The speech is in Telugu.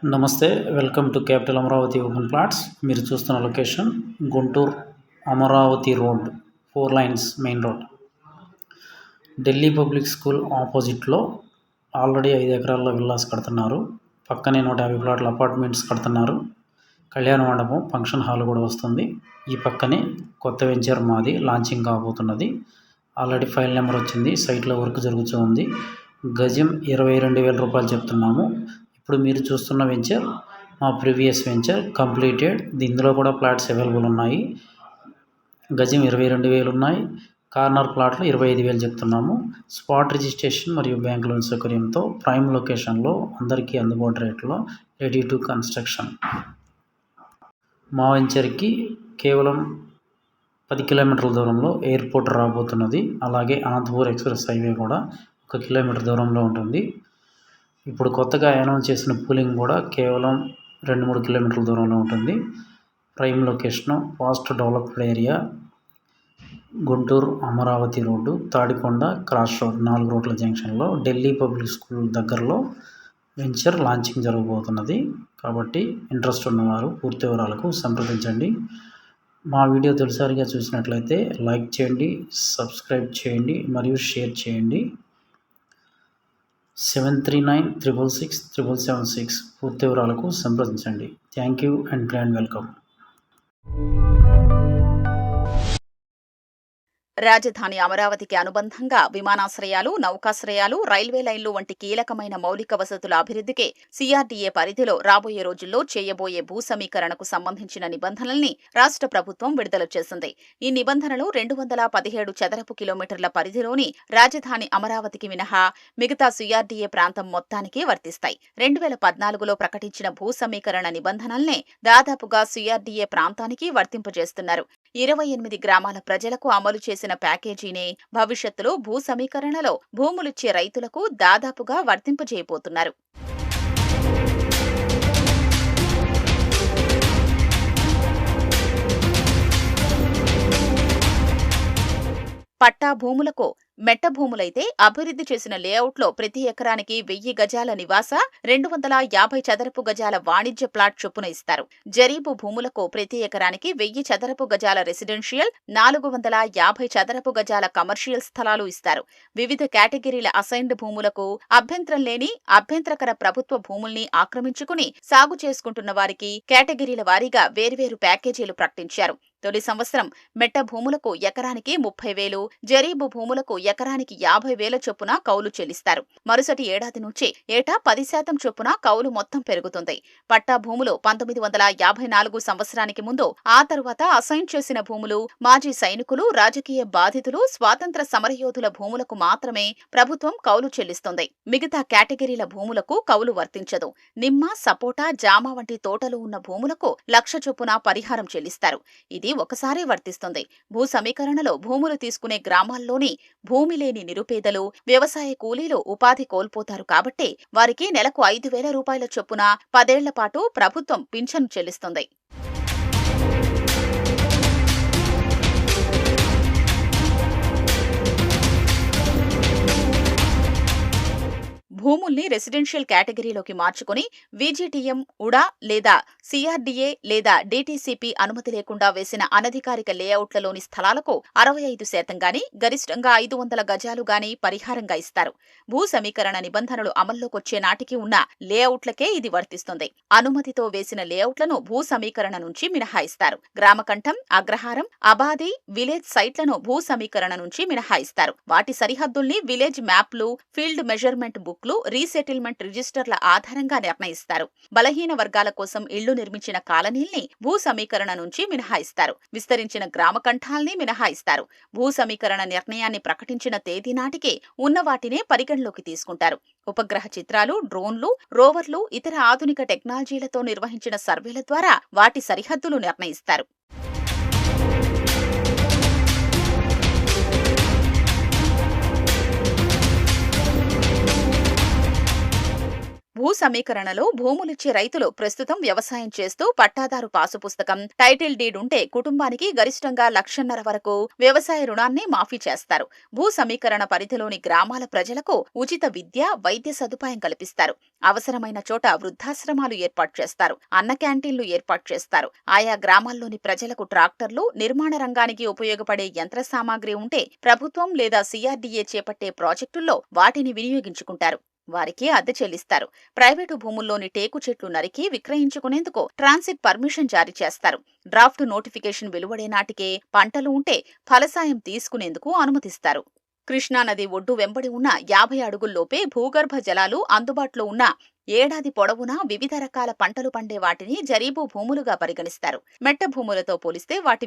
నమస్తే. Welcome to capital Amaravati open plots. మీరు చూస్తున్న location Guntur Amaravati road, 4 lines main road. Delhi public school ఆపోజిట్లో ఆల్రెడీ 5 ఎకరాల్లో విల్లాస్ కడుతున్నారు. పక్కనే 150 ప్లాట్ల అపార్ట్మెంట్స్ కడుతున్నారు. కళ్యాణ మండపం, ఫంక్షన్ హాల్ కూడా వస్తుంది. ఈ పక్కనే కొత్త వెంచర్ మాది లాంచింగ్ కాబోతున్నది. ఆల్రెడీ ఫైల్ నెంబర్ వచ్చింది. సైట్లో వర్క్ జరుగుతూ ఉంది. గజం 22,000 రూపాయలు చెప్తున్నాము. ఇప్పుడు మీరు చూస్తున్న వెంచర్ మా ప్రీవియస్ వెంచర్ కంప్లీటెడ్. ఇందులో కూడా ప్లాట్స్ అవైలబుల్ ఉన్నాయి. గజం 22,000 ఉన్నాయి. కార్నర్ ప్లాట్లు 25,000 చెప్తున్నాము. స్పాట్ రిజిస్ట్రేషన్ మరియు బ్యాంక్ లోన్ సౌకర్యంతో ప్రైమ్ లొకేషన్లో అందరికీ అందుబాటు రేట్లో రెడీ టు కన్స్ట్రక్షన్. మా వెంచర్కి కేవలం 10 కిలోమీటర్ల దూరంలో ఎయిర్పోర్ట్ రాబోతున్నది. అలాగే అనంతపూర్ ఎక్స్ప్రెస్ హైవే కూడా 1 కిలోమీటర్ దూరంలో ఉంటుంది. ఇప్పుడు కొత్తగా అనౌన్స్ చేసిన పూలింగ్ కూడా కేవలం 2-3 కిలోమీటర్ల దూరంలో ఉంటుంది. Prime location, fast developed area, Guntur Amaravati road, Tadikonda cross road, 4 రోడ్ల జంక్షన్లో ఢిల్లీ పబ్లిక్ స్కూల్ దగ్గరలో వెంచర్ లాంచింగ్ జరగబోతున్నది. కాబట్టి ఇంట్రెస్ట్ ఉన్నవారు పూర్తి వివరాలకు సంప్రదించండి. మా వీడియో తొలిసారిగా చూసినట్లయితే లైక్ చేయండి, సబ్స్క్రైబ్ చేయండి మరియు షేర్ చేయండి. 7396667776 పూర్తి వివరాలకు సంప్రదించండి. Thank you and grand welcome. రాజధాని అమరావతికి అనుబంధంగా విమానాశ్రయాలు, నౌకాశ్రయాలు, రైల్వే లైన్లు వంటి కీలకమైన మౌలిక వసతుల అభివృద్ధికి సిఆర్డీఏ పరిధిలో రాబోయే రోజుల్లో చేయబోయే భూ సమీకరణకు సంబంధించిన నిబంధనల్ని రాష్ట్ర ప్రభుత్వం విడుదల చేసింది. ఈ నిబంధనలు 217 చదరపు కిలోమీటర్ల పరిధిలోని రాజధాని అమరావతికి మినహా మిగతా సిఆర్డీఏ ప్రాంతం మొత్తానికి వర్తిస్తాయి. 2014లో ప్రకటించిన భూ సమీకరణ నిబంధనల్నే దాదాపుగా సిఆర్డీఏ ప్రాంతానికి వర్తింపజేస్తున్నారు. 28 గ్రామాల ప్రజలకు అమలు చేసిన ప్యాకేజీనే భవిష్యత్తులో భూ సమీకరణలో భూములిచ్చే రైతులకు దాదాపుగా వర్తింపజేయబోతున్నారు. పట్టా భూములకు మెట్ట భూములైతే అభివృద్ధి చేసిన లేఅవుట్లో ప్రతి ఎకరానికి 1000 గజాల నివాస, 250 చదరపు గజాల వాణిజ్య ప్లాట్ చొప్పున ఇస్తారు. జరీబు భూములకు ప్రతి ఎకరానికి 1000 చదరపు గజాల రెసిడెన్షియల్, 450 చదరపు గజాల కమర్షియల్ స్థలాలు ఇస్తారు. వివిధ కేటగిరీల అసైన్డ్ భూములకు అభ్యంతరం లేని అభ్యంతరకర ప్రభుత్వ భూముల్ని ఆక్రమించుకుని సాగు చేసుకుంటున్న వారికి కేటగిరీల వారీగా వేర్వేరు ప్యాకేజీలు ప్రకటించారు. తొలి సంవత్సరం మెట్ట భూములకు ఎకరానికి 30,000, జరీబు భూములకు ఎకరానికి 50,000 చొప్పున కౌలు చెల్లిస్తారు. మరుసటి ఏడాది నుంచి ఏటా 10% చొప్పున కౌలు మొత్తం పెరుగుతుంది. పట్టా భూములు 1954 సంవత్సరానికి ముందు, ఆ తరువాత అసైన్ చేసిన భూములు, మాజీ సైనికులు, రాజకీయ బాధితులు, స్వాతంత్ర సమరయోధుల భూములకు మాత్రమే ప్రభుత్వం కౌలు చెల్లిస్తుంది. మిగతా కేటగిరీల భూములకు కౌలు వర్తించదు. నిమ్మ, సపోటా, జామ వంటి తోటలు ఉన్న భూములకు 1,00,000 చొప్పున పరిహారం చెల్లిస్తారు. ఇది ఒకసారి వర్తిస్తుంది. భూ సమీకరణలో భూములు తీసుకునే గ్రామాల్లోని భూమి లేని నిరుపేదలు, వ్యవసాయ కూలీలు ఉపాధి కోల్పోతారు. కాబట్టి వారికి నెలకు 5,000 రూపాయల చొప్పున 10 ఏళ్ల పాటు ప్రభుత్వం పింఛను చెల్లిస్తుంది. భూముల్ని రెసిడెన్షియల్ కేటగిరీలోకి మార్చుకుని వీజీటీఎం, ఉడా లేదా సిఆర్డీఏ లేదా డీటీసీపీ అనుమతి లేకుండా వేసిన అనధికారిక లేఅవుట్లలోని స్థలాలకు 65% గాని, గరిష్టంగా 500 గజాలు గాని పరిహారంగా ఇస్తారు. భూ సమీకరణ నిబంధనలు అమల్లోకొచ్చే నాటికి ఉన్న లేఅవుట్లకే ఇది వర్తిస్తుంది. అనుమతితో వేసిన లేఅవుట్లను భూ సమీకరణ నుంచి మినహాయిస్తారు. గ్రామకంఠం, అగ్రహారం, అబాది, విలేజ్ సైట్లను భూ సమీకరణ నుంచి మినహాయిస్తారు. వాటి సరిహద్దుల్ని విలేజ్ మ్యాప్లు, ఫీల్డ్ మెజర్మెంట్ బుక్లు, రీసెటిల్మెంట్ రిజిస్టర్ల ఆధారంగా నిర్ణయిస్తారు. బలహీన వర్గాల కోసం ఇళ్లు నిర్మించిన కాలనీల్ని భూ సమీకరణ నుంచి మినహాయిస్తారు. విస్తరించిన గ్రామకంఠాల్ని మినహాయిస్తారు. భూ సమీకరణ నిర్ణయాన్ని ప్రకటించిన తేదీ నాటికి ఉన్న వాటినే పరిగణలోకి తీసుకుంటారు. ఉపగ్రహ చిత్రాలు, డ్రోన్లు, రోవర్లు, ఇతర ఆధునిక టెక్నాలజీలతో నిర్వహించిన సర్వేల ద్వారా వాటి సరిహద్దులు నిర్ణయిస్తారు. భూ సమీకరణలో భూములిచ్చే రైతులు ప్రస్తుతం వ్యవసాయం చేస్తూ పట్టాదారు పాసు పుస్తకం, టైటిల్ డీడ్ ఉంటే కుటుంబానికి గరిష్టంగా 1,50,000 వరకు వ్యవసాయ రుణాన్ని మాఫీ చేస్తారు. భూ సమీకరణ పరిధిలోని గ్రామాల ప్రజలకు ఉచిత విద్య, వైద్య సదుపాయం కల్పిస్తారు. అవసరమైన చోట వృద్ధాశ్రమాలు ఏర్పాటు చేస్తారు. అన్న క్యాంటీన్లు ఏర్పాటు చేస్తారు. ఆయా గ్రామాల్లోని ప్రజలకు ట్రాక్టర్లు, నిర్మాణ రంగానికి ఉపయోగపడే యంత్ర సామాగ్రి ఉంటే ప్రభుత్వం లేదా CRDA చేపట్టే ప్రాజెక్టుల్లో వాటిని వినియోగించుకుంటారు. వారికి అద్దె చెల్లిస్తారు. ప్రైవేటు భూముల్లోని టేకు చెట్లు నరికి విక్రయించుకునేందుకు ట్రాన్సిట్ పర్మిషన్ జారీ చేస్తారు. డ్రాఫ్ట్ నోటిఫికేషన్ వెలువడే నాటికే పంటలు ఉంటే ఫలసాయం తీసుకునేందుకు అనుమతిస్తారు. కృష్ణానది ఒడ్డు వెంబడి ఉన్న 50 అడుగుల్లోపే భూగర్భ జలాలు అందుబాటులో ఉన్న ఏడాది పొడవునా వివిధ రకాల పంటలు పండే వాటిని జరీబు భూములుగా పరిగణిస్తారు. మెట్ట భూములతో పోలిస్తే వాటి